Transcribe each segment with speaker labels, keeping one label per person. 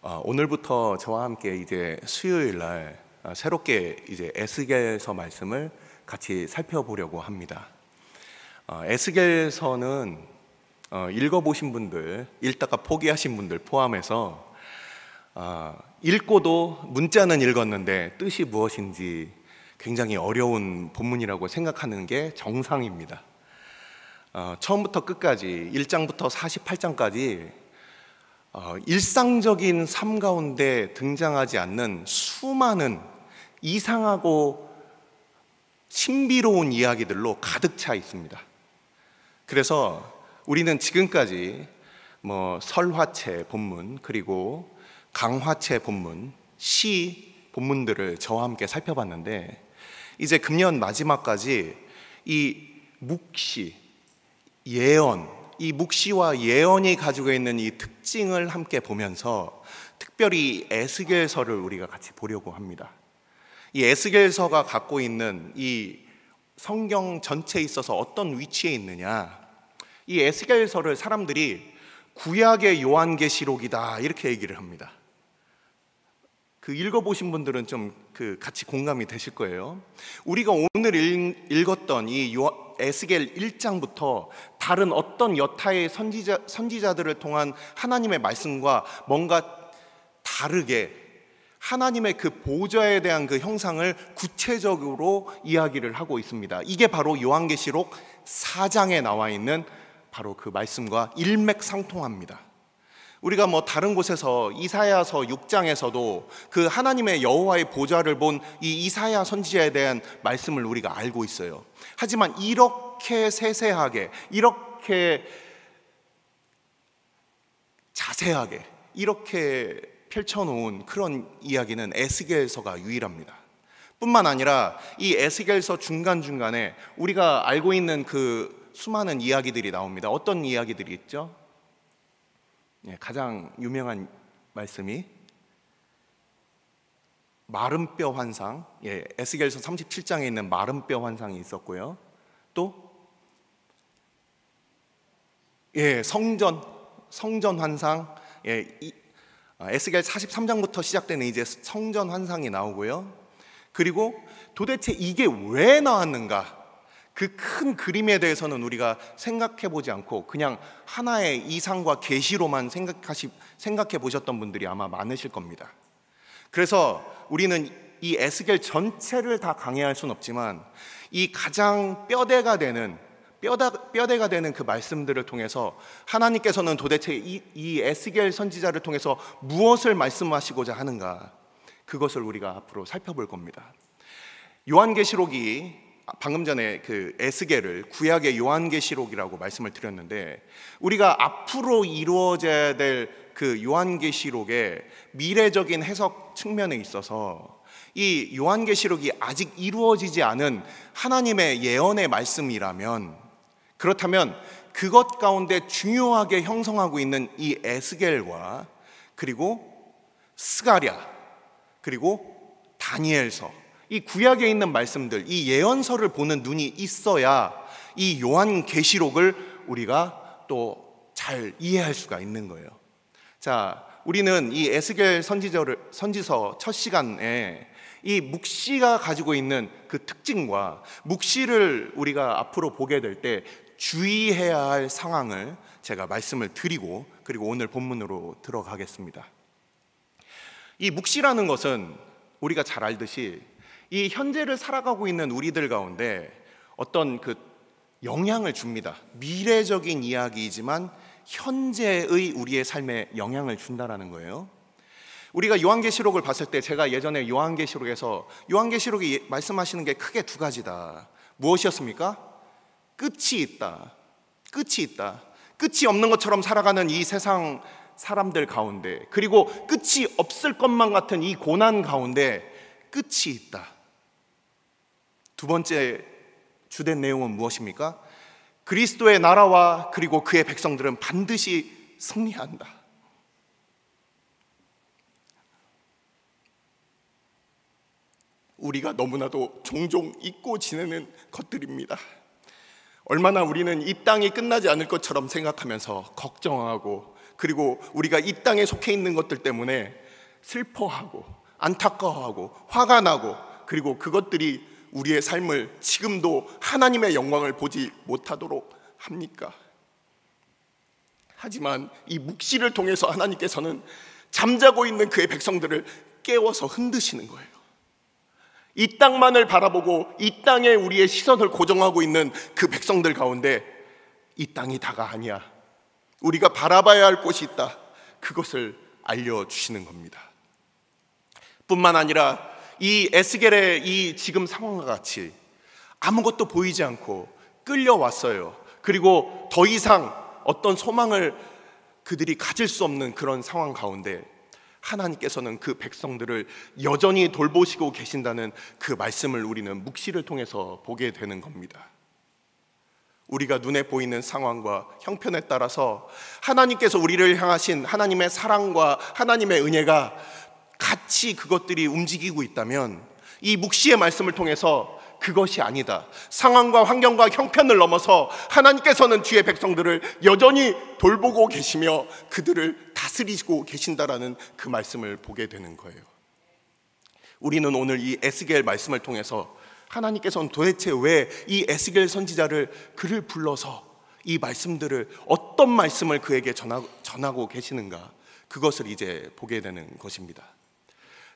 Speaker 1: 오늘부터 저와 함께 이제 수요일 날 새롭게 이제 에스겔서 말씀을 같이 살펴보려고 합니다. 에스겔서는 읽어보신 분들, 읽다가 포기하신 분들 포함해서 읽고도 문자는 읽었는데 뜻이 무엇인지 굉장히 어려운 본문이라고 생각하는 게 정상입니다. 처음부터 끝까지 1장부터 48장까지 일상적인 삶 가운데 등장하지 않는 수많은 이상하고 신비로운 이야기들로 가득 차 있습니다. 그래서 우리는 지금까지 설화체 본문, 그리고 강화체 본문, 시 본문들을 저와 함께 살펴봤는데, 이제 금년 마지막까지 이 묵시, 예언, 이 묵시와 예언이 가지고 있는 이 특징을 함께 보면서 특별히 에스겔서를 우리가 같이 보려고 합니다. 이 에스겔서가 갖고 있는 이 성경 전체에 있어서 어떤 위치에 있느냐, 이 에스겔서를 사람들이 구약의 요한계시록이다 이렇게 얘기를 합니다. 읽어보신 분들은 좀 같이 공감이 되실 거예요. 우리가 오늘 읽었던 이 에스겔 1장부터 다른 어떤 여타의 선지자들을 통한 하나님의 말씀과 뭔가 다르게 하나님의 그 보좌에 대한 그 형상을 구체적으로 이야기를 하고 있습니다. 이게 바로 요한계시록 4장에 나와 있는 바로 그 말씀과 일맥상통합니다. 우리가 다른 곳에서 이사야서 6장에서도 그 하나님의 여호와의 보좌를 본 이 이사야 선지자에 대한 말씀을 우리가 알고 있어요. 하지만 이렇게 세세하게, 이렇게 자세하게 이렇게 펼쳐놓은 그런 이야기는 에스겔서가 유일합니다. 뿐만 아니라 이 에스겔서 중간중간에 우리가 알고 있는 그 수많은 이야기들이 나옵니다. 어떤 이야기들이 있죠? 가장 유명한 말씀이 마른 뼈 환상, 에스겔서 37장에 있는 마른 뼈 환상이 있었고요. 또 성전 환상, 에스겔 43장부터 시작되는 이제 성전 환상이 나오고요. 그리고 도대체 이게 왜 나왔는가? 그 큰 그림에 대해서는 우리가 생각해 보지 않고 그냥 하나의 이상과 계시로만 생각해 보셨던 분들이 아마 많으실 겁니다. 그래서 우리는 이 에스겔 전체를 다 강해할 수는 없지만 이 가장 뼈대가 되는 그 말씀들을 통해서 하나님께서는 도대체 이 에스겔 선지자를 통해서 무엇을 말씀하시고자 하는가, 그것을 우리가 앞으로 살펴볼 겁니다. 요한계시록이 방금 전에 그 에스겔을 구약의 요한계시록이라고 말씀을 드렸는데, 우리가 앞으로 이루어져야 될 그 요한계시록의 미래적인 해석 측면에 있어서 이 요한계시록이 아직 이루어지지 않은 하나님의 예언의 말씀이라면, 그렇다면 그것 가운데 중요하게 형성하고 있는 이 에스겔과 그리고 스가랴 그리고 다니엘서, 이 구약에 있는 말씀들, 이 예언서를 보는 눈이 있어야 이 요한계시록을 우리가 또 잘 이해할 수가 있는 거예요. 자, 우리는 이 에스겔 선지서 첫 시간에 이 묵시가 가지고 있는 그 특징과 묵시를 우리가 앞으로 보게 될 때 주의해야 할 상황을 제가 말씀을 드리고, 그리고 오늘 본문으로 들어가겠습니다. 이 묵시라는 것은 우리가 잘 알듯이 이 현재를 살아가고 있는 우리들 가운데 어떤 그 영향을 줍니다. 미래적인 이야기이지만 현재의 우리의 삶에 영향을 준다라는 거예요. 우리가 요한계시록을 봤을 때, 제가 예전에 요한계시록이 말씀하시는 게 크게 두 가지다. 무엇이었습니까? 끝이 있다. 끝이 있다. 끝이 없는 것처럼 살아가는 이 세상 사람들 가운데, 그리고 끝이 없을 것만 같은 이 고난 가운데 끝이 있다. 두 번째 주된 내용은 무엇입니까? 그리스도의 나라와 그리고 그의 백성들은 반드시 승리한다. 우리가 너무나도 종종 잊고 지내는 것들입니다. 얼마나 우리는 이 땅이 끝나지 않을 것처럼 생각하면서 걱정하고 그리고 우리가 이 땅에 속해 있는 것들 때문에 슬퍼하고 안타까워하고 화가 나고, 그리고 그것들이 우리의 삶을 지금도 하나님의 영광을 보지 못하도록 합니까? 하지만 이 묵시를 통해서 하나님께서는 잠자고 있는 그의 백성들을 깨워서 흔드시는 거예요. 이 땅만을 바라보고 이 땅에 우리의 시선을 고정하고 있는 그 백성들 가운데 이 땅이 다가 아니야, 우리가 바라봐야 할 곳이 있다, 그것을 알려주시는 겁니다. 뿐만 아니라 이 에스겔의 이 지금 상황과 같이 아무것도 보이지 않고 끌려왔어요. 그리고 더 이상 어떤 소망을 그들이 가질 수 없는 그런 상황 가운데 하나님께서는 그 백성들을 여전히 돌보시고 계신다는 그 말씀을 우리는 묵시를 통해서 보게 되는 겁니다. 우리가 눈에 보이는 상황과 형편에 따라서 하나님께서 우리를 향하신 하나님의 사랑과 하나님의 은혜가 같이 그것들이 움직이고 있다면, 이 묵시의 말씀을 통해서 그것이 아니다, 상황과 환경과 형편을 넘어서 하나님께서는 주의 백성들을 여전히 돌보고 계시며 그들을 다스리고 계신다라는 그 말씀을 보게 되는 거예요. 우리는 오늘 이 에스겔 말씀을 통해서 하나님께서는 도대체 왜 이 에스겔 선지자를 그를 불러서 이 말씀들을, 어떤 말씀을 그에게 전하고 계시는가, 그것을 이제 보게 되는 것입니다.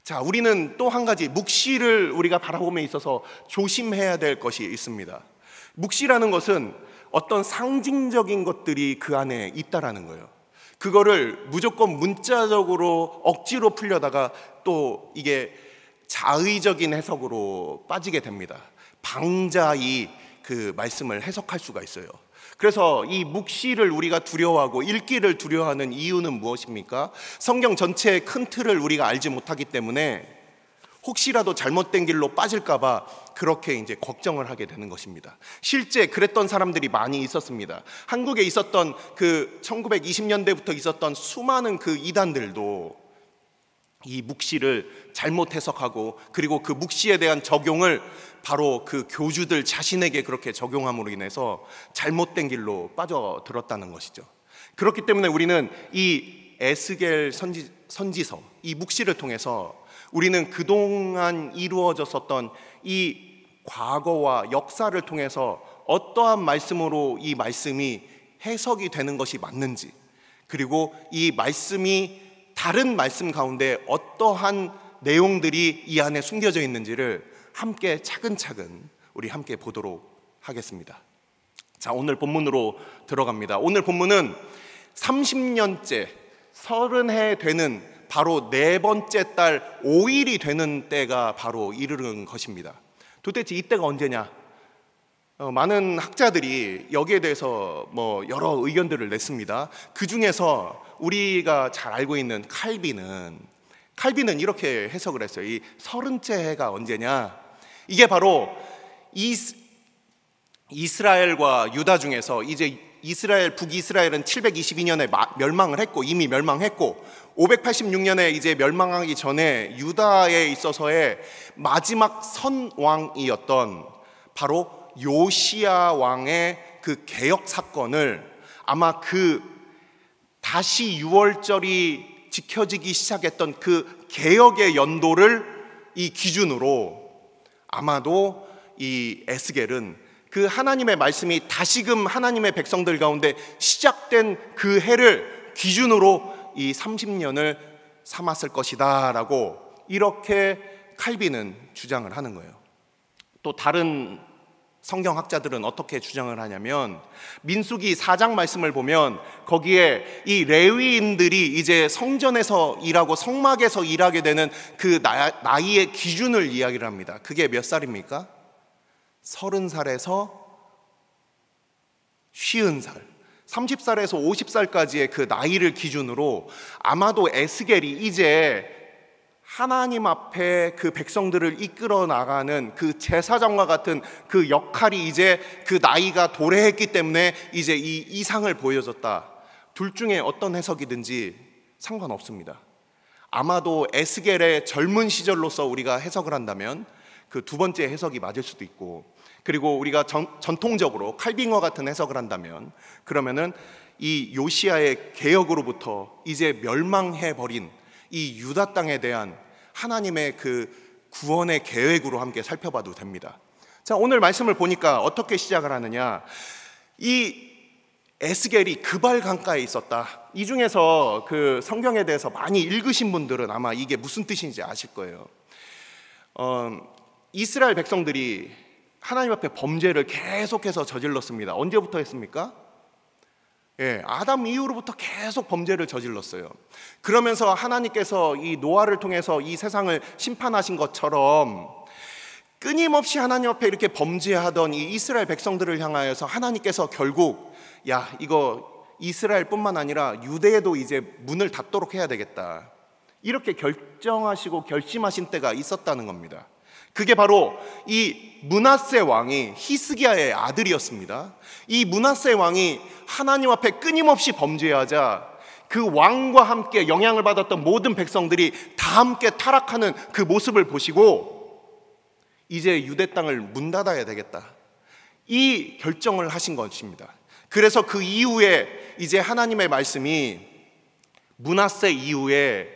Speaker 1: 자, 우리는 또 한 가지 묵시를 우리가 바라봄에 있어서 조심해야 될 것이 있습니다. 묵시라는 것은 어떤 상징적인 것들이 그 안에 있다라는 거예요. 그거를 무조건 문자적으로 억지로 풀려다가 또 이게 자의적인 해석으로 빠지게 됩니다. 방자히 그 말씀을 해석할 수가 있어요. 그래서 이 묵시를 우리가 두려워하고 읽기를 두려워하는 이유는 무엇입니까? 성경 전체의 큰 틀을 우리가 알지 못하기 때문에 혹시라도 잘못된 길로 빠질까 봐 그렇게 이제 걱정을 하게 되는 것입니다. 실제 그랬던 사람들이 많이 있었습니다. 한국에 있었던 그 1920년대부터 있었던 수많은 그 이단들도 이 묵시를 잘못 해석하고, 그리고 그 묵시에 대한 적용을 바로 그 교주들 자신에게 그렇게 적용함으로 인해서 잘못된 길로 빠져들었다는 것이죠. 그렇기 때문에 우리는 이 에스겔 선지서, 이 묵시를 통해서 우리는 그동안 이루어졌었던 이 과거와 역사를 통해서 어떠한 말씀으로 이 말씀이 해석이 되는 것이 맞는지, 그리고 이 말씀이 다른 말씀 가운데 어떠한 내용들이 이 안에 숨겨져 있는지를 함께 차근차근 우리 함께 보도록 하겠습니다. 자, 오늘 본문으로 들어갑니다. 오늘 본문은 30년째 30해 되는 바로 네 번째 달 5일이 되는 때가 바로 이르는 것입니다. 도대체 이때가 언제냐? 많은 학자들이 여기에 대해서 여러 의견들을 냈습니다. 그 중에서 우리가 잘 알고 있는 칼빈은 이렇게 해석을 했어요. 이 30째 해가 언제냐? 이게 바로 이스라엘과 유다 중에서 이제 북이스라엘은 722년에 멸망을 했고, 이미 멸망했고, 586년에 이제 멸망하기 전에 유다에 있어서의 마지막 선왕이었던 바로 요시야 왕의 그 개혁 사건을, 아마 그 다시 유월절이 지켜지기 시작했던 그 개혁의 연도를 이 기준으로 아마도 이 에스겔은 그 하나님의 말씀이 다시금 하나님의 백성들 가운데 시작된 그 해를 기준으로 이 30년을 삼았을 것이다 라고 이렇게 칼빈은 주장을 하는 거예요. 또 다른 성경학자들은 어떻게 주장을 하냐면, 민수기 4장 말씀을 보면 거기에 이 레위인들이 이제 성전에서 일하고 성막에서 일하게 되는 그 나이의 기준을 이야기를 합니다. 그게 몇 살입니까? 30살에서 50살, 30살에서 50살까지의 그 나이를 기준으로 아마도 에스겔이 이제 하나님 앞에 그 백성들을 이끌어 나가는 그 제사장과 같은 그 역할이 이제 그 나이가 도래했기 때문에 이제 이 이상을 보여줬다. 둘 중에 어떤 해석이든지 상관없습니다. 아마도 에스겔의 젊은 시절로서 우리가 해석을 한다면 그 두 번째 해석이 맞을 수도 있고, 그리고 우리가 전통적으로 칼빈과 같은 해석을 한다면 그러면은 이 요시야의 개혁으로부터 이제 멸망해버린 이 유다 땅에 대한 하나님의 그 구원의 계획으로 함께 살펴봐도 됩니다. 자, 오늘 말씀을 보니까 어떻게 시작을 하느냐, 이 에스겔이 그발 강가에 있었다. 이 중에서 그 성경에 대해서 많이 읽으신 분들은 아마 이게 무슨 뜻인지 아실 거예요. 이스라엘 백성들이 하나님 앞에 범죄를 계속해서 저질렀습니다. 언제부터 했습니까? 아담 이후로부터 계속 범죄를 저질렀어요. 그러면서 하나님께서 이 노아를 통해서 이 세상을 심판하신 것처럼 끊임없이 하나님 앞에 이렇게 범죄하던 이 이스라엘 백성들을 향하여서 하나님께서 결국 이거 이스라엘뿐만 아니라 유대에도 이제 문을 닫도록 해야 되겠다, 이렇게 결정하시고 결심하신 때가 있었다는 겁니다. 그게 바로 이 므낫세 왕이 히스기야의 아들이었습니다. 이 므낫세 왕이 하나님 앞에 끊임없이 범죄하자 그 왕과 함께 영향을 받았던 모든 백성들이 다 함께 타락하는 그 모습을 보시고 이제 유대 땅을 문 닫아야 되겠다, 이 결정을 하신 것입니다. 그래서 그 이후에 이제 하나님의 말씀이 므낫세 이후에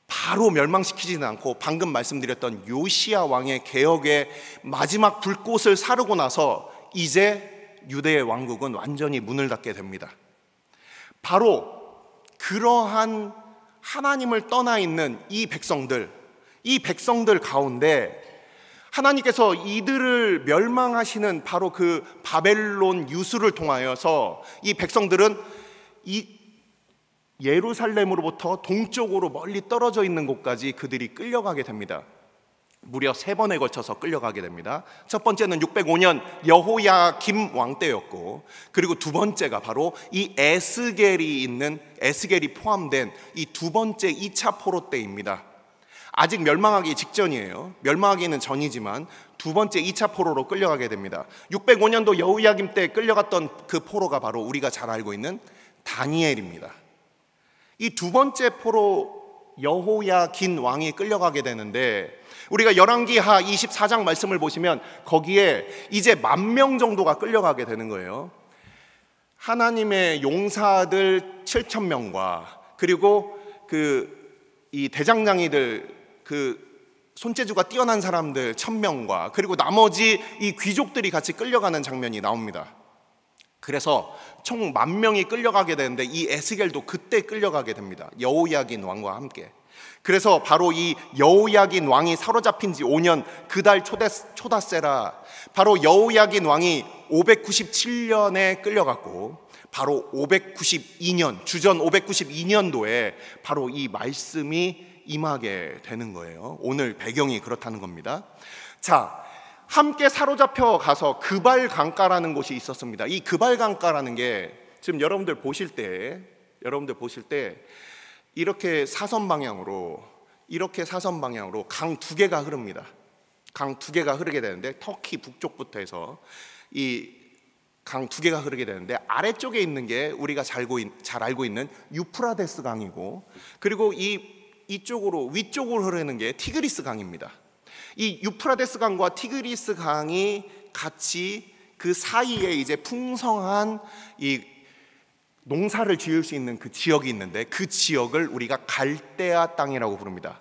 Speaker 1: 바로 멸망시키지는 않고 방금 말씀드렸던 요시야 왕의 개혁의 마지막 불꽃을 사르고 나서 이제 유대의 왕국은 완전히 문을 닫게 됩니다. 바로 그러한 하나님을 떠나 있는 이 백성들 가운데 하나님께서 이들을 멸망하시는 바로 그 바벨론 유수를 통하여서 이 백성들은 이 예루살렘으로부터 동쪽으로 멀리 떨어져 있는 곳까지 그들이 끌려가게 됩니다. 무려 3번에 걸쳐서 끌려가게 됩니다. 첫 번째는 605년 여호야김 왕 때였고, 그리고 두 번째가 바로 이 에스겔이 포함된 이 두 번째 2차 포로 때입니다. 아직 멸망하기 직전이에요. 멸망하기는 전이지만 두 번째 2차 포로로 끌려가게 됩니다. 605년도 여호야김 때 끌려갔던 그 포로가 바로 우리가 잘 알고 있는 다니엘입니다. 이 두 번째 포로 여호야긴 왕이 끌려가게 되는데, 우리가 열왕기하 24장 말씀을 보시면 거기에 이제 10,000명 정도가 끌려가게 되는 거예요. 하나님의 용사들 7,000명과 그리고 이 대장장이들, 손재주가 뛰어난 사람들 1,000명과 그리고 나머지 이 귀족들이 같이 끌려가는 장면이 나옵니다. 그래서 총 10,000명이 끌려가게 되는데 이 에스겔도 그때 끌려가게 됩니다. 여호야긴 왕과 함께. 그래서 바로 이 여호야긴 왕이 사로잡힌 지 5년 그달 초다세라, 바로 여호야긴 왕이 597년에 끌려갔고, 바로 592년, 주전 592년도에 바로 이 말씀이 임하게 되는 거예요. 오늘 배경이 그렇다는 겁니다. 자, 함께 사로잡혀 가서 그발 강가라는 곳이 있었습니다. 이 그발 강가라는 게 지금 여러분들 보실 때 이렇게 사선 방향으로 강 2개가 흐릅니다. 강 2개가 흐르게 되는데, 터키 북쪽부터 해서 이 강 2개가 흐르게 되는데, 아래쪽에 있는 게 우리가 잘 알고 있는 유프라데스 강이고, 그리고 이쪽으로 위쪽으로 흐르는 게 티그리스 강입니다. 이 유프라데스 강과 티그리스 강이 같이 그 사이에 이제 풍성한 이 농사를 지을 수 있는 그 지역이 있는데, 그 지역을 우리가 갈대아 땅이라고 부릅니다.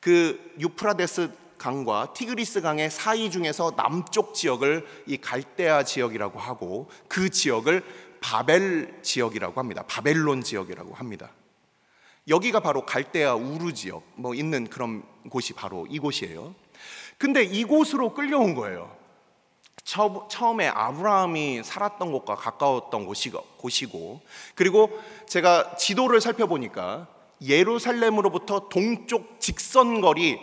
Speaker 1: 그 유프라데스 강과 티그리스 강의 사이 중에서 남쪽 지역을 이 갈대아 지역이라고 하고, 그 지역을 바벨 지역이라고 합니다. 바벨론 지역이라고 합니다. 여기가 바로 갈대아 우르 지역 있는 그런 곳이 바로 이곳이에요. 근데 이곳으로 끌려온 거예요. 처음에 아브라함이 살았던 곳과 가까웠던 곳이고, 그리고 제가 지도를 살펴보니까 예루살렘으로부터 동쪽 직선거리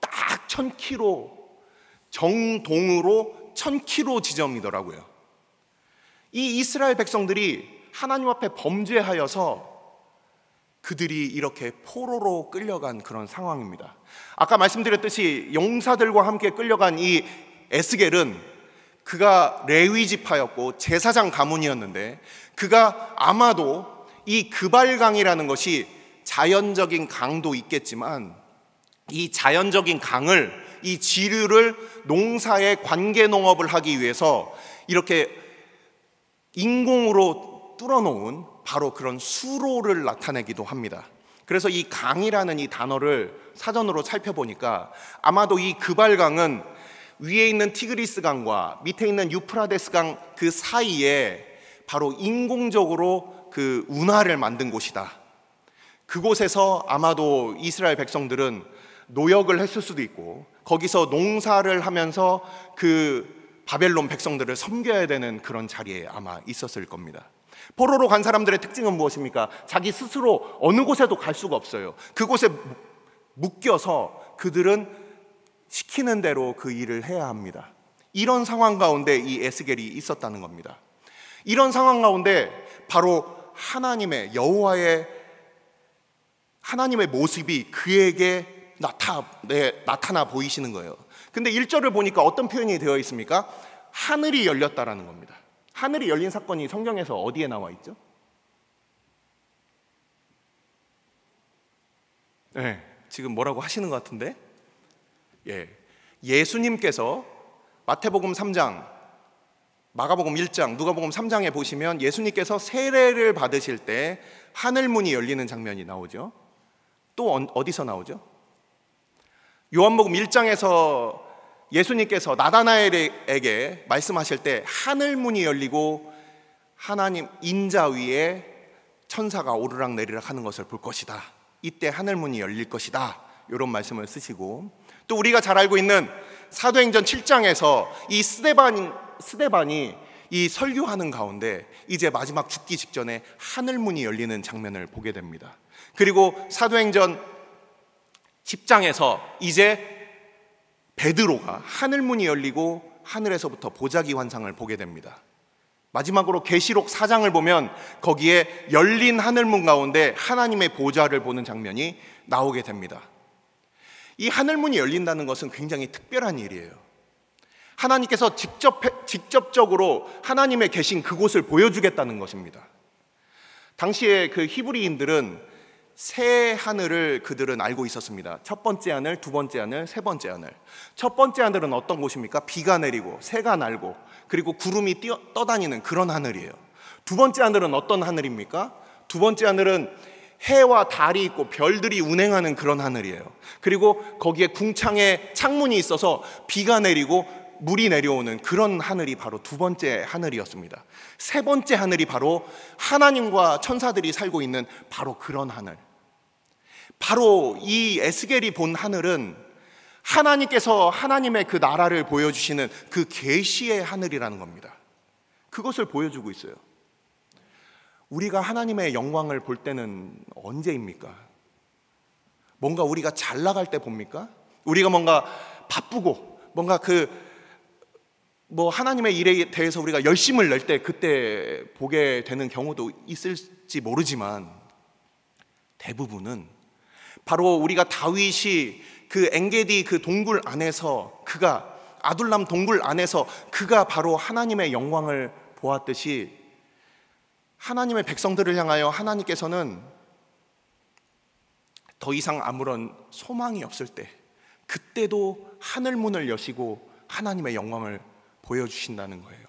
Speaker 1: 딱 1,000km, 정동으로 1,000km 지점이더라고요. 이 이스라엘 백성들이 하나님 앞에 범죄하여서 그들이 이렇게 포로로 끌려간 그런 상황입니다. 아까 말씀드렸듯이 용사들과 함께 끌려간 이 에스겔은 그가 레위 지파였고 제사장 가문이었는데, 그가 아마도 이 그발강이라는 것이 자연적인 강도 있겠지만 이 자연적인 강을, 이 지류를 농사의 관계 농업을 하기 위해서 이렇게 인공으로 뚫어놓은 바로 그런 수로를 나타내기도 합니다. 그래서 이 강이라는 이 단어를 사전으로 살펴보니까 아마도 이 그발강은 위에 있는 티그리스 강과 밑에 있는 유프라데스 강 그 사이에 바로 인공적으로 그 운하를 만든 곳이다. 그곳에서 아마도 이스라엘 백성들은 노역을 했을 수도 있고 거기서 농사를 하면서 그 바벨론 백성들을 섬겨야 되는 그런 자리에 아마 있었을 겁니다. 포로로 간 사람들의 특징은 무엇입니까? 자기 스스로 어느 곳에도 갈 수가 없어요. 그곳에 묶여서 그들은 시키는 대로 그 일을 해야 합니다. 이런 상황 가운데 이 에스겔이 있었다는 겁니다. 이런 상황 가운데 바로 하나님의 여호와의 하나님의 모습이 그에게 나타나 보이시는 거예요. 근데 1절을 보니까 어떤 표현이 되어 있습니까? 하늘이 열렸다라는 겁니다. 하늘이 열린 사건이 성경에서 어디에 나와 있죠? 네, 지금 뭐라고 하시는 것 같은데? 예수님께서 마태복음 3장, 마가복음 1장, 누가복음 3장에 보시면 예수님께서 세례를 받으실 때 하늘문이 열리는 장면이 나오죠. 또 어디서 나오죠? 요한복음 1장에서 예수님께서 나다나엘에게 말씀하실 때 하늘문이 열리고 하나님 인자 위에 천사가 오르락내리락 하는 것을 볼 것이다. 이때 하늘문이 열릴 것이다. 이런 말씀을 쓰시고, 또 우리가 잘 알고 있는 사도행전 7장에서 이 스데반이 이 설교하는 가운데 이제 마지막 죽기 직전에 하늘문이 열리는 장면을 보게 됩니다. 그리고 사도행전 10장에서 이제 베드로가 하늘문이 열리고 하늘에서부터 보자기 환상을 보게 됩니다. 마지막으로 계시록 4장을 보면 거기에 열린 하늘문 가운데 하나님의 보좌를 보는 장면이 나오게 됩니다. 이 하늘문이 열린다는 것은 굉장히 특별한 일이에요. 하나님께서 직접적으로 하나님의 계신 그곳을 보여주겠다는 것입니다. 당시에 그 히브리인들은 세 하늘을 그들은 알고 있었습니다. 첫 번째 하늘, 두 번째 하늘, 세 번째 하늘. 첫 번째 하늘은 어떤 곳입니까? 비가 내리고 새가 날고 그리고 구름이 떠다니는 그런 하늘이에요. 두 번째 하늘은 어떤 하늘입니까? 두 번째 하늘은 해와 달이 있고 별들이 운행하는 그런 하늘이에요. 그리고 거기에 궁창에 창문이 있어서 비가 내리고 물이 내려오는 그런 하늘이 바로 두 번째 하늘이었습니다. 세 번째 하늘이 바로 하나님과 천사들이 살고 있는 바로 그런 하늘. 바로 이 에스겔이 본 하늘은 하나님께서 하나님의 그 나라를 보여주시는 그 계시의 하늘이라는 겁니다. 그것을 보여주고 있어요. 우리가 하나님의 영광을 볼 때는 언제입니까? 뭔가 우리가 잘 나갈 때 봅니까? 우리가 뭔가 바쁘고 뭔가 하나님의 일에 대해서 우리가 열심을 낼 때 그때 보게 되는 경우도 있을지 모르지만 대부분은 바로 우리가 다윗이 그 엔게디 그 동굴 안에서 그가 아둘람 동굴 안에서 그가 바로 하나님의 영광을 보았듯이 하나님의 백성들을 향하여 하나님께서는 더 이상 아무런 소망이 없을 때 그때도 하늘문을 여시고 하나님의 영광을 보여주신다는 거예요.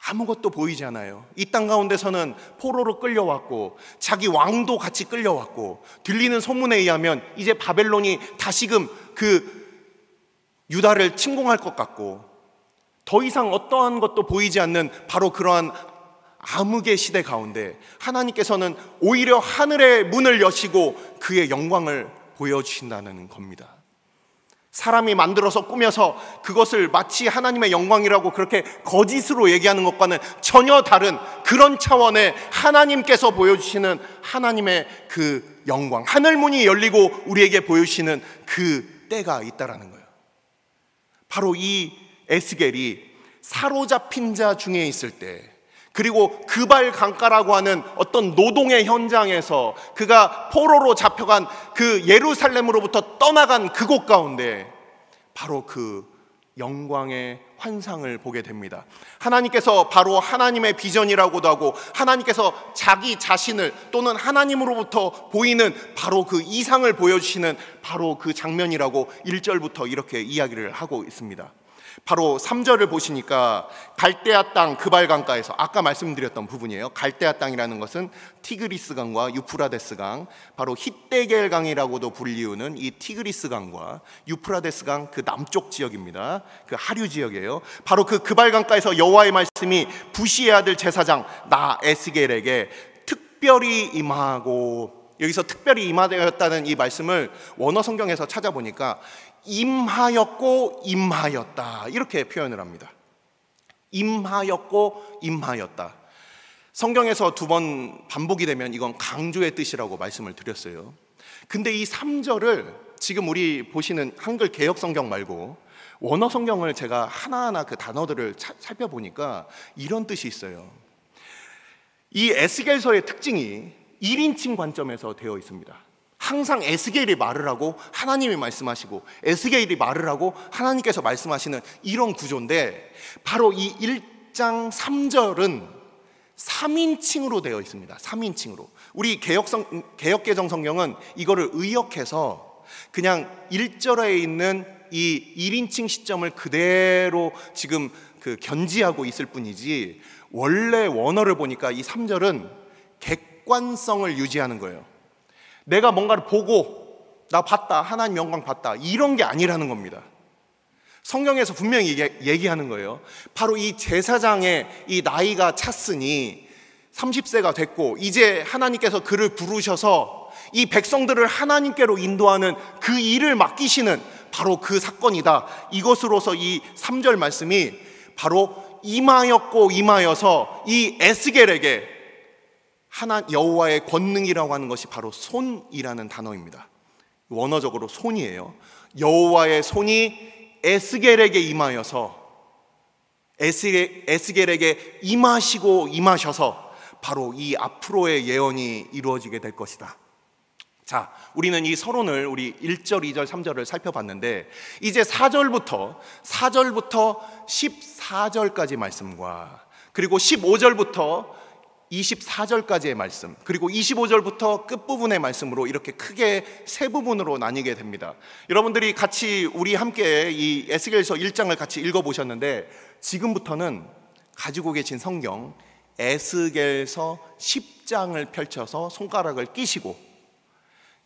Speaker 1: 아무것도 보이지 않아요. 이 땅 가운데서는 포로로 끌려왔고 자기 왕도 같이 끌려왔고 들리는 소문에 의하면 이제 바벨론이 다시금 그 유다를 침공할 것 같고 더 이상 어떠한 것도 보이지 않는 바로 그러한 암흑의 시대 가운데 하나님께서는 오히려 하늘의 문을 여시고 그의 영광을 보여주신다는 겁니다. 사람이 만들어서 꾸며서 그것을 마치 하나님의 영광이라고 그렇게 거짓으로 얘기하는 것과는 전혀 다른 그런 차원의 하나님께서 보여주시는 하나님의 그 영광, 하늘문이 열리고 우리에게 보여주시는 그 때가 있다라는 거예요. 바로 이 에스겔이 사로잡힌 자 중에 있을 때, 그리고 그발 강가라고 하는 어떤 노동의 현장에서 그가 포로로 잡혀간 그 예루살렘으로부터 떠나간 그곳 가운데 바로 그 영광의 환상을 보게 됩니다. 하나님께서 바로 하나님의 비전이라고도 하고 하나님께서 자기 자신을 또는 하나님으로부터 보이는 바로 그 이상을 보여주시는 바로 그 장면이라고 1절부터 이렇게 이야기를 하고 있습니다. 바로 3절을 보시니까 갈대아 땅 그발강가에서, 아까 말씀드렸던 부분이에요. 갈대아 땅이라는 것은 티그리스 강과 유프라데스 강, 바로 히데겔 강이라고도 불리우는 이 티그리스 강과 유프라데스 강 그 남쪽 지역입니다. 그 하류 지역이에요. 바로 그 그발강가에서 여호와의 말씀이 부시의 아들 제사장 나 에스겔에게 특별히 임하고, 여기서 특별히 임하였다는 이 말씀을 원어 성경에서 찾아보니까 임하였고 임하였다, 이렇게 표현을 합니다. 임하였고 임하였다. 성경에서 2번 반복이 되면 이건 강조의 뜻이라고 말씀을 드렸어요. 근데 이 3절을 지금 우리 보시는 한글 개역 성경 말고 원어 성경을 제가 하나하나 그 단어들을 살펴보니까 이런 뜻이 있어요. 이 에스겔서의 특징이 1인칭 관점에서 되어 있습니다. 항상 에스겔이 말을 하고 하나님이 말씀하시고, 에스겔이 말을 하고 하나님께서 말씀하시는 이런 구조인데, 바로 이 1장 3절은 3인칭으로 되어 있습니다. 3인칭으로. 우리 개역개정 성경은 이거를 의역해서 그냥 1절에 있는 이 1인칭 시점을 그대로 지금 그 견지하고 있을 뿐이지, 원래 원어를 보니까 이 3절은 객관성을 유지하는 거예요. 내가 뭔가를 보고 나 봤다, 하나님 영광 봤다, 이런 게 아니라는 겁니다. 성경에서 분명히 얘기하는 거예요. 바로 이 제사장의 이 나이가 찼으니 30세가 됐고, 이제 하나님께서 그를 부르셔서 이 백성들을 하나님께로 인도하는 그 일을 맡기시는 바로 그 사건이다. 이것으로서 이 3절 말씀이 바로 임하였고 임하여서 이 에스겔에게 여호와의 권능이라고 하는 것이 바로 손이라는 단어입니다. 원어적으로 손이에요. 여호와의 손이 에스겔에게 임하여서, 에스겔에게 임하시고 임하셔서 바로 이 앞으로의 예언이 이루어지게 될 것이다. 자, 우리는 이 서론을 우리 1절, 2절, 3절을 살펴봤는데, 이제 4절부터 14절까지 말씀과, 그리고 15절부터 24절까지의 말씀, 그리고 25절부터 끝부분의 말씀으로 이렇게 크게 세 부분으로 나뉘게 됩니다. 여러분들이 같이 우리 함께 이 에스겔서 1장을 같이 읽어보셨는데, 지금부터는 가지고 계신 성경 에스겔서 10장을 펼쳐서 손가락을 끼시고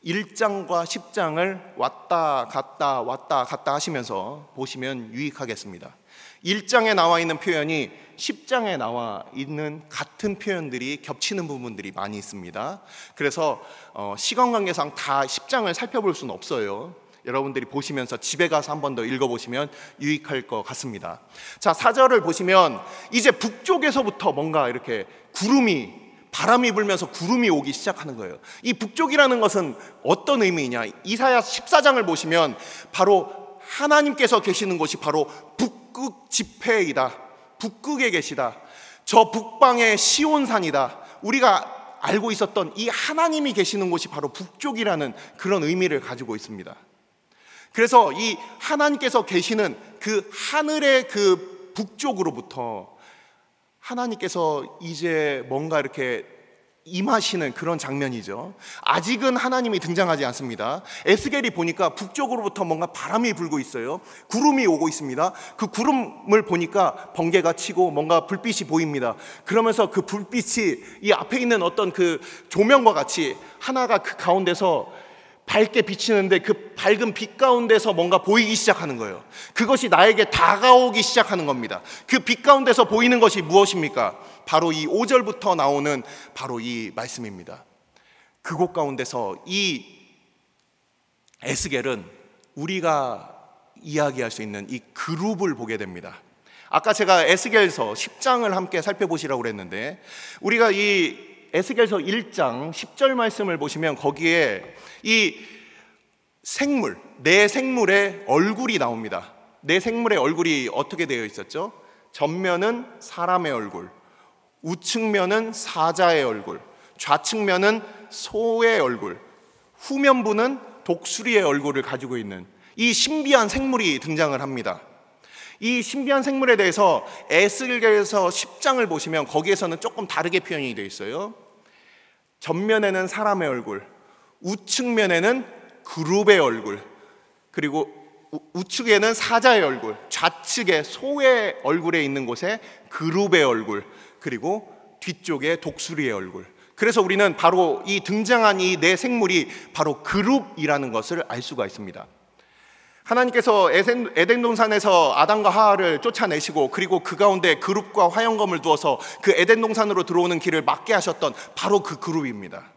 Speaker 1: 1장과 10장을 왔다 갔다 하시면서 보시면 유익하겠습니다. 1장에 나와 있는 표현이 10장에 나와 있는 같은 표현들이 겹치는 부분들이 많이 있습니다. 그래서 시간 관계상 다 10장을 살펴볼 수는 없어요. 여러분들이 보시면서 집에 가서 한 번 더 읽어보시면 유익할 것 같습니다. 자, 4절을 보시면 이제 북쪽에서부터 뭔가 이렇게 바람이 불면서 구름이 오기 시작하는 거예요. 이 북쪽이라는 것은 어떤 의미이냐? 이사야 14장을 보시면 바로 하나님께서 계시는 곳이 바로 북극 지폐이다. 북극에 계시다. 저 북방의 시온산이다. 우리가 알고 있었던 이 하나님이 계시는 곳이 바로 북쪽이라는 그런 의미를 가지고 있습니다. 그래서 이 하나님께서 계시는 그 하늘의 그 북쪽으로부터 하나님께서 이제 뭔가 이렇게 임하시는 그런 장면이죠. 아직은 하나님이 등장하지 않습니다. 에스겔이 보니까 북쪽으로부터 뭔가 바람이 불고 있어요. 구름이 오고 있습니다. 그 구름을 보니까 번개가 치고 뭔가 불빛이 보입니다. 그러면서 그 불빛이 이 앞에 있는 어떤 그 조명과 같이 하나가 그 가운데서 밝게 비치는데, 그 밝은 빛 가운데서 뭔가 보이기 시작하는 거예요. 그것이 나에게 다가오기 시작하는 겁니다. 그 빛 가운데서 보이는 것이 무엇입니까? 바로 이 5절부터 나오는 바로 이 말씀입니다. 그곳 가운데서 이 에스겔은 우리가 이야기할 수 있는 이 그룹을 보게 됩니다. 아까 제가 에스겔서 10장을 함께 살펴보시라고 그랬는데, 우리가 이 에스겔서 1장 10절 말씀을 보시면 거기에 이 생물, 네 생물의 얼굴이 나옵니다. 네 생물의 얼굴이 어떻게 되어 있었죠? 전면은 사람의 얼굴, 우측면은 사자의 얼굴, 좌측면은 소의 얼굴, 후면부는 독수리의 얼굴을 가지고 있는 이 신비한 생물이 등장을 합니다. 이 신비한 생물에 대해서 에스겔서 10장을 보시면 거기에서는 조금 다르게 표현이 되어 있어요. 전면에는 사람의 얼굴, 우측면에는 그룹의 얼굴, 그리고 우측에는 사자의 얼굴, 좌측에 소의 얼굴에 있는 곳에 그룹의 얼굴, 그리고 뒤쪽에 독수리의 얼굴. 그래서 우리는 바로 이 등장한 이 네 생물이 바로 그룹이라는 것을 알 수가 있습니다. 하나님께서 에덴 동산에서 아담과 하와를 쫓아내시고 그리고 그 가운데 그룹과 화영검을 두어서 그 에덴 동산으로 들어오는 길을 막게 하셨던 바로 그 그룹입니다.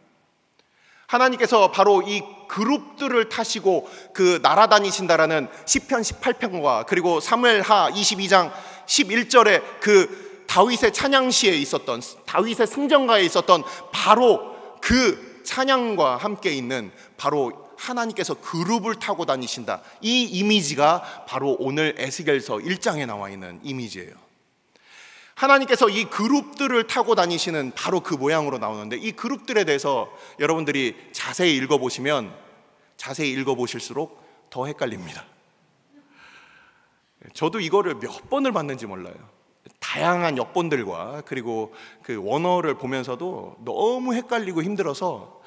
Speaker 1: 하나님께서 바로 이 그룹들을 타시고 그 날아다니신다라는 시편 18편과 그리고 사무엘하 22장 11절에 그 다윗의 찬양시에 있었던, 다윗의 승전가에 있었던 바로 그 찬양과 함께 있는 바로 하나님께서 그룹을 타고 다니신다, 이 이미지가 바로 오늘 에스겔서 1장에 나와 있는 이미지예요. 하나님께서 이 그룹들을 타고 다니시는 바로 그 모양으로 나오는데, 이 그룹들에 대해서 여러분들이 자세히 읽어보실수록 더 헷갈립니다. 저도 이거를 몇 번을 봤는지 몰라요. 다양한 역본들과 그리고 그 원어를 보면서도 너무 헷갈리고 힘들어서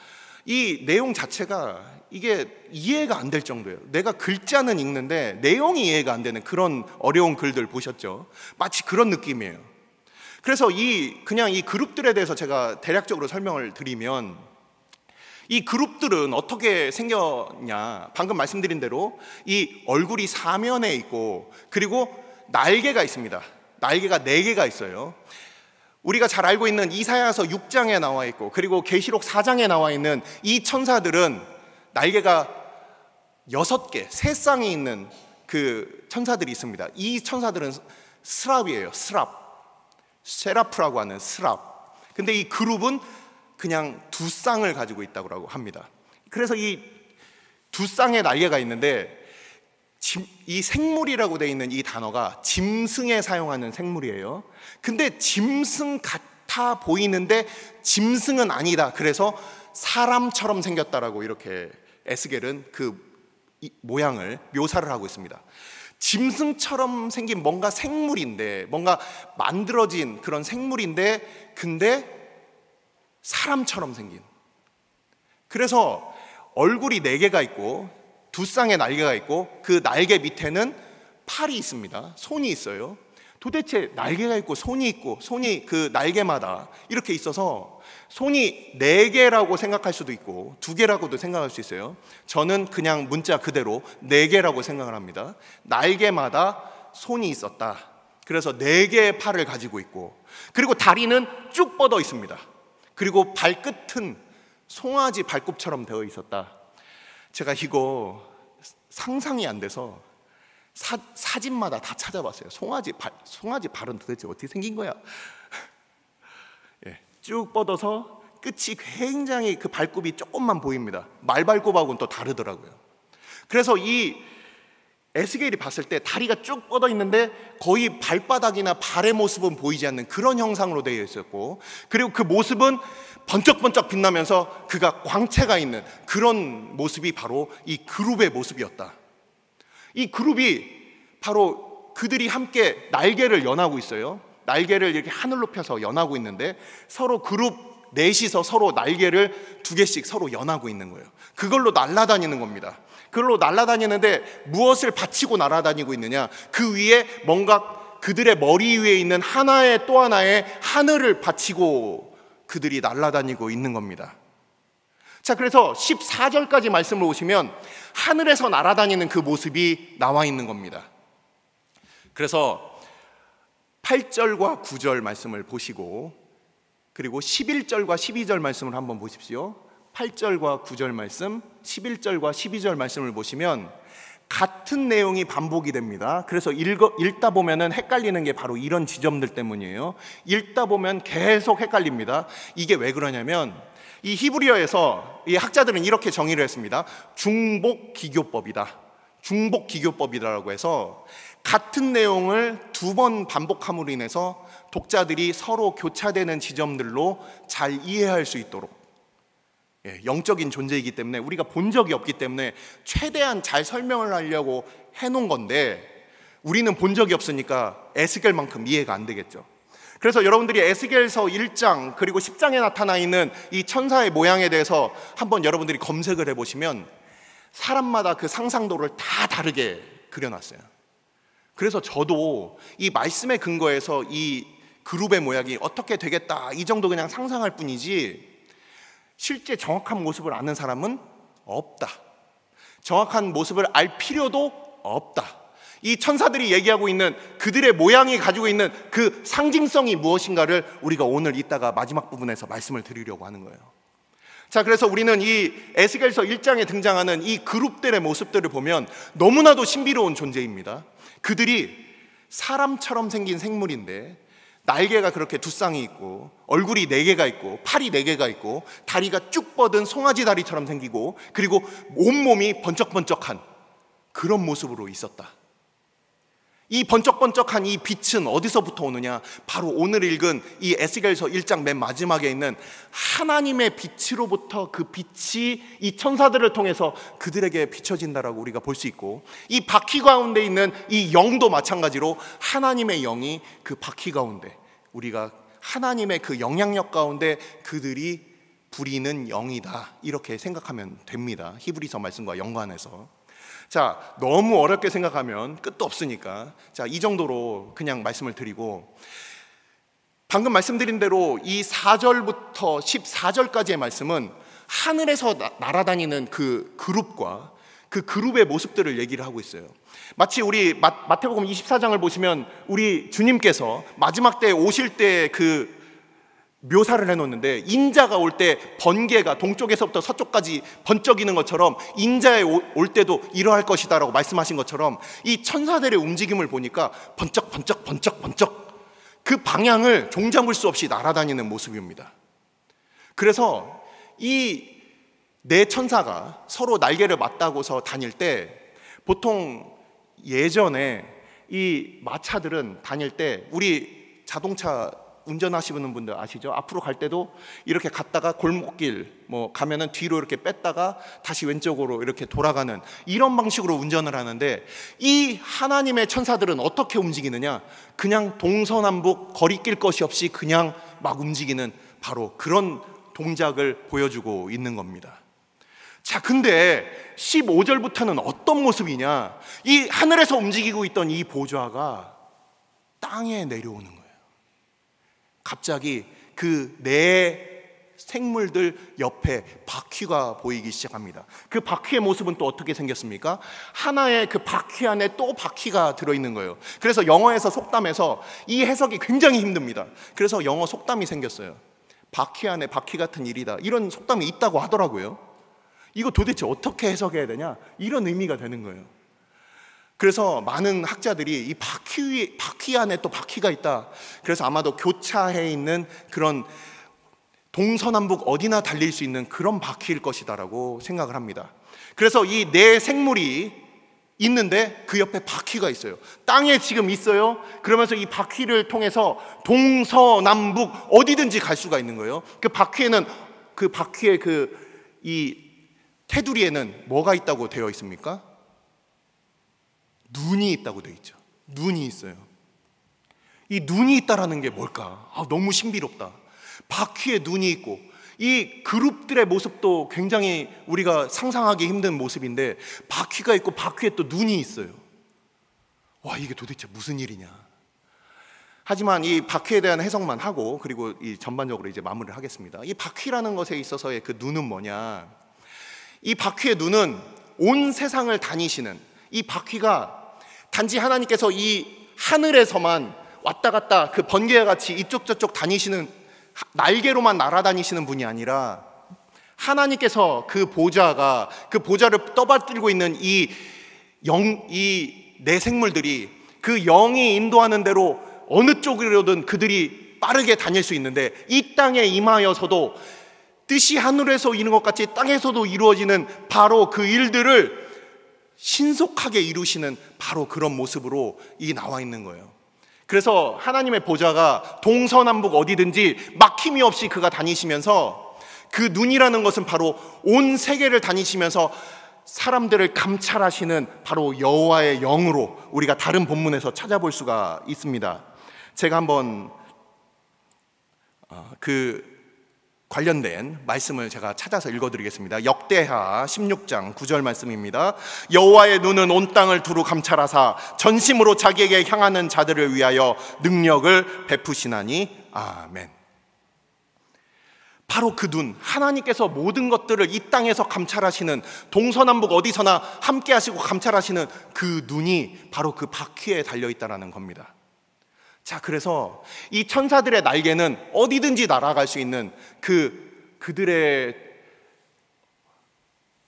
Speaker 1: 이 내용 자체가 이게 이해가 안 될 정도예요. 내가 글자는 읽는데 내용이 이해가 안 되는 그런 어려운 글들 보셨죠? 마치 그런 느낌이에요. 그래서 그냥 이 그룹들에 대해서 제가 대략적으로 설명을 드리면, 이 그룹들은 어떻게 생겼냐, 방금 말씀드린 대로 이 얼굴이 사면에 있고 그리고 날개가 있습니다. 날개가 4개가 있어요. 우리가 잘 알고 있는 이사야서 6장에 나와 있고 그리고 계시록 4장에 나와 있는 이 천사들은 날개가 6개, 3쌍이 있는 그 천사들이 있습니다. 이 천사들은 스랍이에요. 세라프라고 하는 스랍. 근데 이 그룹은 그냥 2쌍을 가지고 있다고 합니다. 그래서 이 2쌍의 날개가 있는데, 이 생물이라고 되어 있는 이 단어가 짐승에 사용하는 생물이에요. 근데 짐승 같아 보이는데 짐승은 아니다. 그래서 사람처럼 생겼다라고 이렇게 에스겔은 그 모양을 묘사를 하고 있습니다. 짐승처럼 생긴 뭔가 생물인데, 뭔가 만들어진 그런 생물인데, 근데 사람처럼 생긴. 그래서 얼굴이 4개가 있고 2쌍의 날개가 있고 그 날개 밑에는 팔이 있습니다. 손이 있어요. 도대체 날개가 있고 손이 있고 손이 그 날개마다 이렇게 있어서 손이 4개라고 생각할 수도 있고 2개라고도 생각할 수 있어요. 저는 그냥 문자 그대로 4개라고 생각을 합니다. 날개마다 손이 있었다. 그래서 4개의 팔을 가지고 있고, 그리고 다리는 쭉 뻗어 있습니다. 그리고 발끝은 송아지 발굽처럼 되어 있었다. 제가 이거 상상이 안 돼서 사진마다 다 찾아봤어요. 송아지 발은 도대체 어떻게 생긴 거야? 예, 쭉 뻗어서 끝이 굉장히 그 발굽이 조금만 보입니다. 말발굽하고는 또 다르더라고요. 그래서 이 에스겔이 봤을 때 다리가 쭉 뻗어 있는데 거의 발바닥이나 발의 모습은 보이지 않는 그런 형상으로 되어 있었고, 그리고 그 모습은 번쩍번쩍 빛나면서 그가 광채가 있는 그런 모습이 바로 이 그룹의 모습이었다. 이 그룹이 바로 그들이 함께 날개를 연하고 있어요. 날개를 이렇게 하늘로 펴서 연하고 있는데 서로 그룹 넷이서 서로 날개를 2개씩 서로 연하고 있는 거예요. 그걸로 날아다니는 겁니다. 그걸로 날아다니는데 무엇을 받치고 날아다니고 있느냐? 그 위에 뭔가 그들의 머리 위에 있는 하나의 또 하나의 하늘을 받치고 그들이 날아다니고 있는 겁니다. 자, 그래서 14절까지 말씀을 보시면 하늘에서 날아다니는 그 모습이 나와 있는 겁니다. 그래서 8절과 9절 말씀을 보시고 그리고 11절과 12절 말씀을 한번 보십시오. 8절과 9절 말씀, 11절과 12절 말씀을 보시면 같은 내용이 반복이 됩니다. 그래서 읽다 보면은 헷갈리는 게 바로 이런 지점들 때문이에요. 읽다 보면 계속 헷갈립니다. 이게 왜 그러냐면 이 히브리어에서 이 학자들은 이렇게 정의를 했습니다. 중복 기교법이다. 중복 기교법이라고 해서 같은 내용을 2번 반복함으로 인해서 독자들이 서로 교차되는 지점들로 잘 이해할 수 있도록, 영적인 존재이기 때문에 우리가 본 적이 없기 때문에 최대한 잘 설명을 하려고 해놓은 건데, 우리는 본 적이 없으니까 에스겔만큼 이해가 안 되겠죠. 그래서 여러분들이 에스겔서 1장 그리고 10장에 나타나 있는 이 천사의 모양에 대해서 한번 여러분들이 검색을 해보시면 사람마다 그 상상도를 다 다르게 그려놨어요. 그래서 저도 이 말씀에 근거해서 이 그룹의 모양이 어떻게 되겠다 이 정도 그냥 상상할 뿐이지 실제 정확한 모습을 아는 사람은 없다. 정확한 모습을 알 필요도 없다. 이 천사들이 얘기하고 있는 그들의 모양이 가지고 있는 그 상징성이 무엇인가를 우리가 오늘 이따가 마지막 부분에서 말씀을 드리려고 하는 거예요. 자, 그래서 우리는 이 에스겔서 1장에 등장하는 이 그룹들의 모습들을 보면 너무나도 신비로운 존재입니다. 그들이 사람처럼 생긴 생물인데 날개가 그렇게 두 쌍이 있고 얼굴이 네 개가 있고 팔이 네 개가 있고 다리가 쭉 뻗은 송아지 다리처럼 생기고 그리고 온몸이 번쩍번쩍한 그런 모습으로 있었다. 이 번쩍번쩍한 이 빛은 어디서부터 오느냐? 바로 오늘 읽은 이 에스겔서 1장 맨 마지막에 있는 하나님의 빛으로부터 그 빛이 이 천사들을 통해서 그들에게 비춰진다라고 우리가 볼 수 있고, 이 바퀴 가운데 있는 이 영도 마찬가지로 하나님의 영이 그 바퀴 가운데, 우리가 하나님의 그 영향력 가운데 그들이 부리는 영이다, 이렇게 생각하면 됩니다. 히브리서 말씀과 연관해서. 자, 너무 어렵게 생각하면 끝도 없으니까 자, 이 정도로 그냥 말씀을 드리고, 방금 말씀드린 대로 이 4절부터 14절까지의 말씀은 하늘에서 날아다니는 그 그룹과 그 그룹의 모습들을 얘기를 하고 있어요. 마치 우리 마태복음 24장을 보시면 우리 주님께서 마지막 때 오실 때 그 묘사를 해놓는데, 인자가 올 때 번개가 동쪽에서부터 서쪽까지 번쩍이는 것처럼 인자에 올 때도 이러할 것이다 라고 말씀하신 것처럼 이 천사들의 움직임을 보니까 번쩍 그 방향을 종잡을 수 없이 날아다니는 모습입니다. 그래서 이 네 천사가 서로 날개를 맞다고서 다닐 때, 보통 예전에 이 마차들은 다닐 때, 우리 자동차 운전하시는 분들 아시죠? 앞으로 갈 때도 이렇게 갔다가 골목길 가면은 뒤로 이렇게 뺐다가 다시 왼쪽으로 이렇게 돌아가는 이런 방식으로 운전을 하는데, 이 하나님의 천사들은 어떻게 움직이느냐? 그냥 동서남북 거리낄 것이 없이 그냥 막 움직이는 바로 그런 동작을 보여주고 있는 겁니다. 자, 근데 15절부터는 어떤 모습이냐? 이 하늘에서 움직이고 있던 이 보좌가 땅에 내려오는 거예요. 갑자기 그 네 생물들 옆에 바퀴가 보이기 시작합니다. 그 바퀴의 모습은 또 어떻게 생겼습니까? 하나의 그 바퀴 안에 또 바퀴가 들어있는 거예요. 그래서 영어에서 속담에서 이 해석이 굉장히 힘듭니다. 그래서 영어 속담이 생겼어요. 바퀴 안에 바퀴 같은 일이다, 이런 속담이 있다고 하더라고요. 이거 도대체 어떻게 해석해야 되냐? 이런 의미가 되는 거예요. 그래서 많은 학자들이 이 바퀴 안에 또 바퀴가 있다, 그래서 아마도 교차해 있는 그런 동서남북 어디나 달릴 수 있는 그런 바퀴일 것이다라고 생각을 합니다. 그래서 이 네 생물이 있는데 그 옆에 바퀴가 있어요. 땅에 지금 있어요. 그러면서 이 바퀴를 통해서 동서남북 어디든지 갈 수가 있는 거예요. 그 바퀴에는, 그 바퀴의 이 테두리에는 뭐가 있다고 되어 있습니까? 눈이 있다고 되어 있죠. 눈이 있어요. 이 눈이 있다라는 게 뭘까? 너무 신비롭다. 바퀴에 눈이 있고, 이 그룹들의 모습도 굉장히 우리가 상상하기 힘든 모습인데 바퀴가 있고 바퀴에 또 눈이 있어요. 와, 이게 도대체 무슨 일이냐? 하지만 이 바퀴에 대한 해석만 하고, 그리고 이 전반적으로 이제 마무리를 하겠습니다. 이 바퀴라는 것에 있어서의 그 눈은 뭐냐? 이 바퀴의 눈은 온 세상을 다니시는, 이 바퀴가 단지 하나님께서 이 하늘에서만 왔다 갔다 그 번개와 같이 이쪽 저쪽 다니시는, 날개로만 날아다니시는 분이 아니라, 하나님께서 그 보좌를 떠받들고 있는 이 네 생물들이 그 영이 인도하는 대로 어느 쪽으로든 그들이 빠르게 다닐 수 있는데, 이 땅에 임하여서도 뜻이 하늘에서 이루는 것 같이 땅에서도 이루어지는 바로 그 일들을 신속하게 이루시는 바로 그런 모습으로 이 나와 있는 거예요. 그래서 하나님의 보좌가 동서남북 어디든지 막힘이 없이 그가 다니시면서, 그 눈이라는 것은 바로 온 세계를 다니시면서 사람들을 감찰하시는 바로 여호와의 영으로 우리가 다른 본문에서 찾아볼 수가 있습니다. 제가 한번 그 관련된 말씀을 제가 찾아서 읽어드리겠습니다. 역대하 16장 9절 말씀입니다. 여호와의 눈은 온 땅을 두루 감찰하사 전심으로 자기에게 향하는 자들을 위하여 능력을 베푸시나니. 아멘. 바로 그 눈, 하나님께서 모든 것들을 이 땅에서 감찰하시는, 동서남북 어디서나 함께 하시고 감찰하시는 그 눈이 바로 그 바퀴에 달려있다는 겁니다. 자, 그래서 이 천사들의 날개는 어디든지 날아갈 수 있는 그들의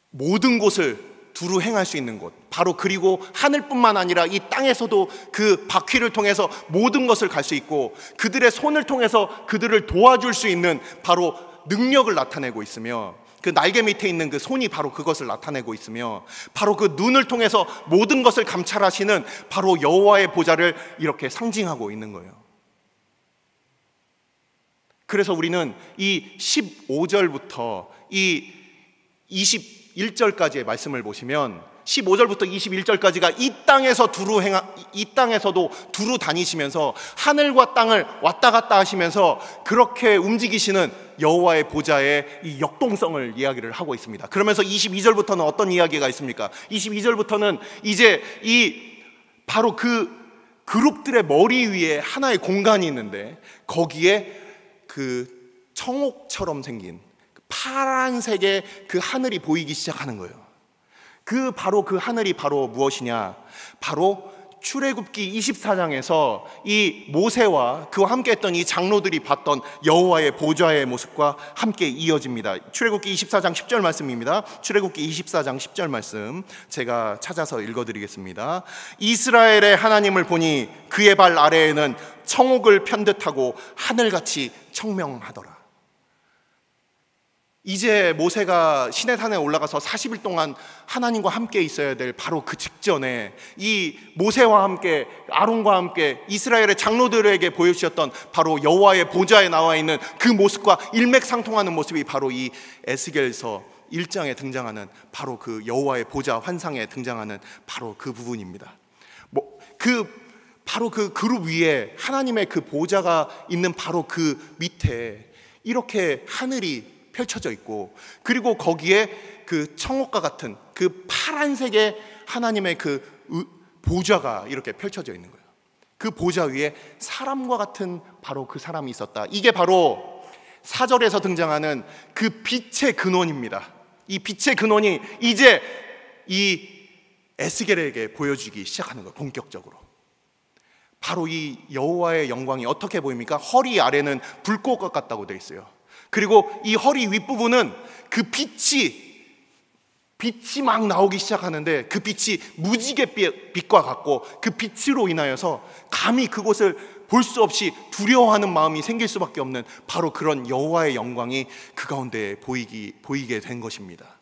Speaker 1: 모든 곳을 두루 행할 수 있는 곳, 바로, 그리고 하늘뿐만 아니라 이 땅에서도 그 바퀴를 통해서 모든 것을 갈 수 있고, 그들의 손을 통해서 그들을 도와줄 수 있는 바로 능력을 나타내고 있으며, 그 날개 밑에 있는 그 손이 바로 그것을 나타내고 있으며, 바로 그 눈을 통해서 모든 것을 감찰하시는 바로 여호와의 보좌를 이렇게 상징하고 있는 거예요. 그래서 우리는 이 15절부터 이 21절까지의 말씀을 보시면, 15절부터 21절까지가 이 땅에서도 두루 다니시면서 하늘과 땅을 왔다 갔다 하시면서 그렇게 움직이시는 여호와의 보좌의 이 역동성을 이야기를 하고 있습니다. 그러면서 22절부터는 어떤 이야기가 있습니까? 22절부터는 이제 바로 그 그룹들의 머리 위에 하나의 공간이 있는데, 거기에 그 청옥처럼 생긴 파란색의 그 하늘이 보이기 시작하는 거예요. 바로 그 하늘이 바로 무엇이냐? 바로 출애굽기 24장에서 이 모세와 그와 함께 했던 이 장로들이 봤던 여호와의 보좌의 모습과 함께 이어집니다. 출애굽기 24장 10절 말씀입니다. 출애굽기 24장 10절 말씀 제가 찾아서 읽어드리겠습니다. 이스라엘의 하나님을 보니 그의 발 아래에는 청옥을 편듯하고 하늘같이 청명하더라. 이제 모세가 시내산에 올라가서 40일 동안 하나님과 함께 있어야 될 바로 그 직전에 이 모세와 함께, 아론과 함께 이스라엘의 장로들에게 보여주셨던 바로 여호와의 보좌에 나와 있는 그 모습과 일맥상통하는 모습이 바로 이 에스겔서 1장에 등장하는 바로 그 여호와의 보좌 환상에 등장하는 바로 그 부분입니다. 바로 그 그룹 위에 하나님의 그 보좌가 있는 바로 그 밑에 이렇게 하늘이 펼쳐져 있고, 그리고 거기에 그 청옥과 같은 그 파란색의 하나님의 그 보좌가 이렇게 펼쳐져 있는 거예요. 그 보좌 위에 사람과 같은 바로 그 사람이 있었다. 이게 바로 4절에서 등장하는 그 빛의 근원입니다. 이 빛의 근원이 이제 이 에스겔에게 보여주기 시작하는 거예요. 본격적으로. 바로 이 여호와의 영광이 어떻게 보입니까? 허리 아래는 불꽃과 같다고 되어 있어요. 그리고 이 허리 윗부분은 그 빛이 막 나오기 시작하는데, 그 빛이 무지갯빛과 같고, 그 빛으로 인하여서 감히 그곳을 볼 수 없이 두려워하는 마음이 생길 수밖에 없는 바로 그런 여호와의 영광이 그 가운데 보이게 된 것입니다.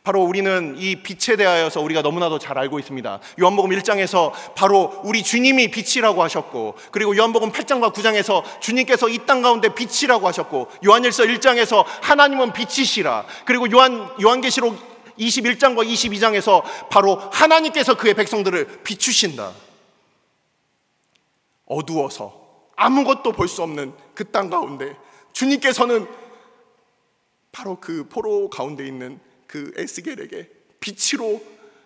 Speaker 1: 바로 우리는 이 빛에 대하여서 우리가 너무나도 잘 알고 있습니다. 요한복음 1장에서 바로 우리 주님이 빛이라고 하셨고, 그리고 요한복음 8장과 9장에서 주님께서 이 땅 가운데 빛이라고 하셨고, 요한일서 1장에서 하나님은 빛이시라, 그리고 요한계시록 21장과 22장에서 바로 하나님께서 그의 백성들을 비추신다. 어두워서 아무것도 볼 수 없는 그 땅 가운데 주님께서는 바로 그 포로 가운데 있는 그 에스겔에게 빛으로,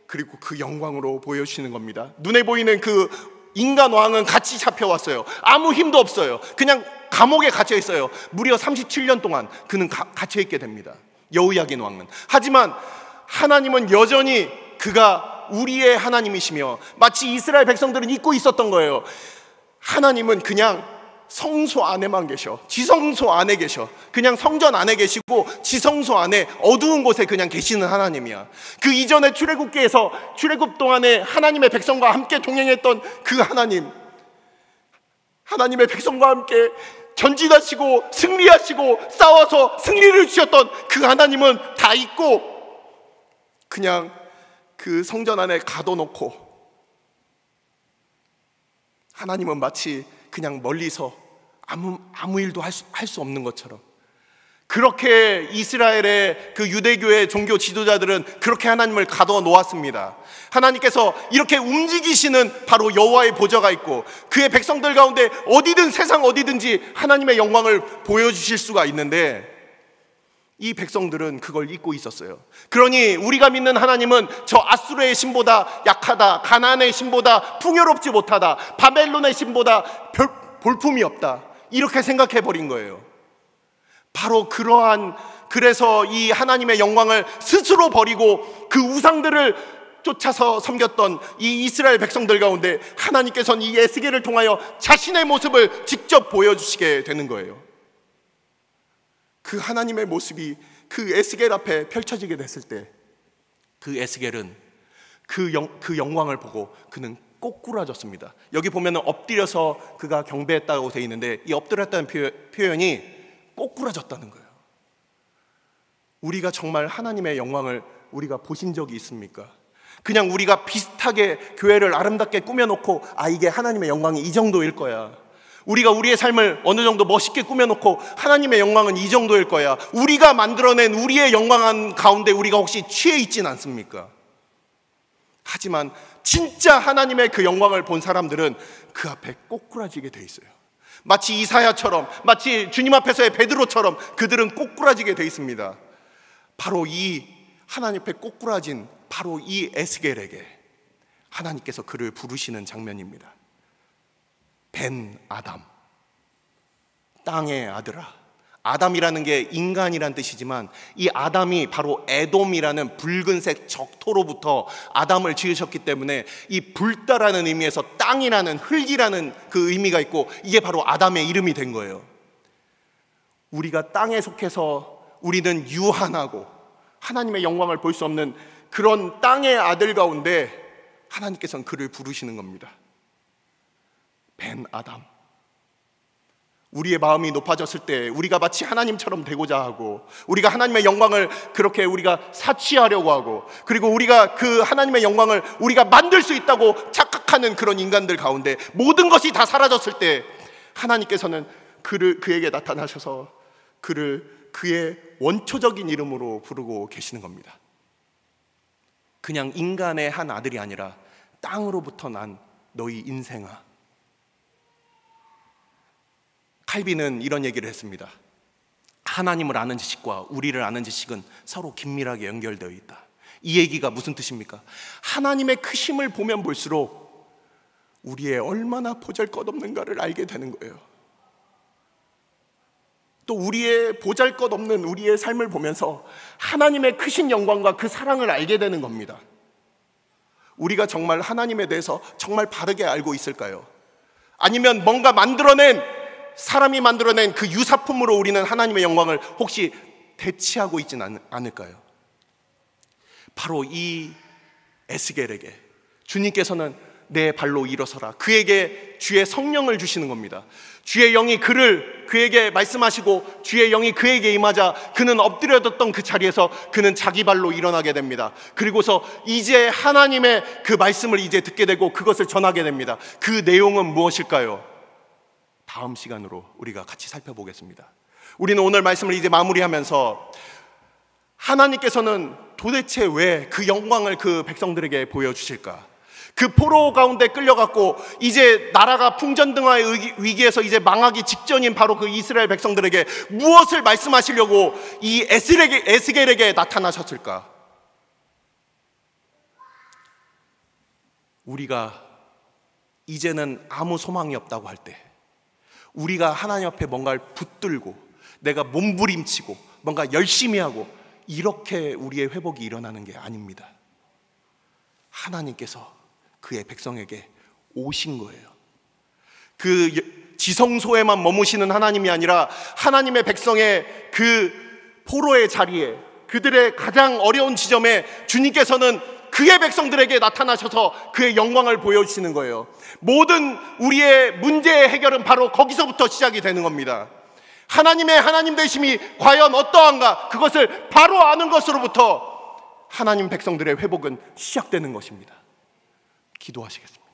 Speaker 1: 그리고 그 영광으로 보여주시는 겁니다. 눈에 보이는 그 인간 왕은 같이 잡혀왔어요. 아무 힘도 없어요. 그냥 감옥에 갇혀 있어요. 무려 37년 동안 그는 갇혀 있게 됩니다. 여호야긴 왕은. 하지만 하나님은 여전히 그가 우리의 하나님이시며, 마치 이스라엘 백성들은 잊고 있었던 거예요. 하나님은 그냥 성소 안에만 계셔. 지성소 안에 계셔. 그냥 성전 안에 계시고 지성소 안에 어두운 곳에 그냥 계시는 하나님이야. 그 이전에 출애굽기에서 출애굽 동안에 하나님의 백성과 함께 동행했던 그 하나님의 백성과 함께 전진하시고 승리하시고 싸워서 승리를 주셨던 그 하나님은 다 잊고 그냥 그 성전 안에 가둬놓고, 하나님은 마치 그냥 멀리서 아무 일도 할 수 없는 것처럼, 그렇게 이스라엘의 그 유대교의 종교 지도자들은 그렇게 하나님을 가둬 놓았습니다. 하나님께서 이렇게 움직이시는 바로 여호와의 보좌가 있고, 그의 백성들 가운데 세상 어디든지 하나님의 영광을 보여주실 수가 있는데, 이 백성들은 그걸 잊고 있었어요. 그러니 우리가 믿는 하나님은 저 아수르의 신보다 약하다, 가나안의 신보다 풍요롭지 못하다, 바벨론의 신보다 볼품이 없다, 이렇게 생각해 버린 거예요. 바로 그래서 이 하나님의 영광을 스스로 버리고 그 우상들을 쫓아서 섬겼던 이 이스라엘 백성들 가운데 하나님께서는 이 에스겔을 통하여 자신의 모습을 직접 보여주시게 되는 거예요. 그 하나님의 모습이 그 에스겔 앞에 펼쳐지게 됐을 때 그 에스겔은 그 영광을 보고 그는 꼬꾸라졌습니다. 여기 보면 엎드려서 그가 경배했다고 되어 있는데, 이 엎드렸다는 표현이 꼬꾸라졌다는 거예요. 우리가 정말 하나님의 영광을 우리가 보신 적이 있습니까? 그냥 우리가 비슷하게 교회를 아름답게 꾸며놓고 이게 하나님의 영광이 이 정도일 거야, 우리가 우리의 삶을 어느 정도 멋있게 꾸며놓고 하나님의 영광은 이 정도일 거야, 우리가 만들어낸 우리의 영광 가운데 우리가 혹시 취해 있진 않습니까? 하지만 진짜 하나님의 그 영광을 본 사람들은 그 앞에 꼬꾸라지게 돼 있어요. 마치 이사야처럼, 마치 주님 앞에서의 베드로처럼 그들은 꼬꾸라지게 돼 있습니다. 바로 이 하나님 앞에 꼬꾸라진 바로 이 에스겔에게 하나님께서 그를 부르시는 장면입니다. 벤 아담, 땅의 아들아. 아담이라는 게 인간이란 뜻이지만 이 아담이 바로 에돔이라는 붉은색 적토로부터 아담을 지으셨기 때문에 이 불다라는 의미에서 땅이라는, 흙이라는 그 의미가 있고, 이게 바로 아담의 이름이 된 거예요. 우리가 땅에 속해서 우리는 유한하고 하나님의 영광을 볼 수 없는 그런 땅의 아들 가운데 하나님께서는 그를 부르시는 겁니다. 벤 아담. 우리의 마음이 높아졌을 때 우리가 마치 하나님처럼 되고자 하고, 우리가 하나님의 영광을 그렇게 우리가 사취하려고 하고, 그리고 우리가 그 하나님의 영광을 우리가 만들 수 있다고 착각하는 그런 인간들 가운데 모든 것이 다 사라졌을 때 하나님께서는 그에게 나타나셔서 그를 그의 원초적인 이름으로 부르고 계시는 겁니다. 그냥 인간의 한 아들이 아니라 땅으로부터 난 너희 인생아. 칼빈은 이런 얘기를 했습니다. 하나님을 아는 지식과 우리를 아는 지식은 서로 긴밀하게 연결되어 있다. 이 얘기가 무슨 뜻입니까? 하나님의 크심을 보면 볼수록 우리의 얼마나 보잘것없는가를 알게 되는 거예요. 또 우리의 보잘것없는 우리의 삶을 보면서 하나님의 크신 영광과 그 사랑을 알게 되는 겁니다. 우리가 정말 하나님에 대해서 정말 바르게 알고 있을까요? 아니면 뭔가 사람이 만들어낸 그 유사품으로 우리는 하나님의 영광을 혹시 대치하고 있지는 않을까요? 바로 이 에스겔에게 주님께서는 내 발로 일어서라, 그에게 주의 성령을 주시는 겁니다. 주의 영이 그에게 말씀하시고 주의 영이 그에게 임하자 그는 엎드려졌던 그 자리에서 그는 자기 발로 일어나게 됩니다. 그리고서 이제 하나님의 그 말씀을 이제 듣게 되고 그것을 전하게 됩니다. 그 내용은 무엇일까요? 다음 시간으로 우리가 같이 살펴보겠습니다. 우리는 오늘 말씀을 이제 마무리하면서 하나님께서는 도대체 왜 그 영광을 그 백성들에게 보여주실까? 그 포로 가운데 끌려갔고 이제 나라가 풍전등화의 위기에서 이제 망하기 직전인 바로 그 이스라엘 백성들에게 무엇을 말씀하시려고 이 에스겔에게 나타나셨을까? 우리가 이제는 아무 소망이 없다고 할 때, 우리가 하나님 앞에 뭔가를 붙들고 내가 몸부림치고 뭔가 열심히 하고 이렇게 우리의 회복이 일어나는 게 아닙니다. 하나님께서 그의 백성에게 오신 거예요. 그 지성소에만 머무시는 하나님이 아니라 하나님의 백성의 그 포로의 자리에, 그들의 가장 어려운 지점에 주님께서는 그의 백성들에게 나타나셔서 그의 영광을 보여주시는 거예요. 모든 우리의 문제의 해결은 바로 거기서부터 시작이 되는 겁니다. 하나님의 하나님 되심이 과연 어떠한가, 그것을 바로 아는 것으로부터 하나님 백성들의 회복은 시작되는 것입니다. 기도하시겠습니다.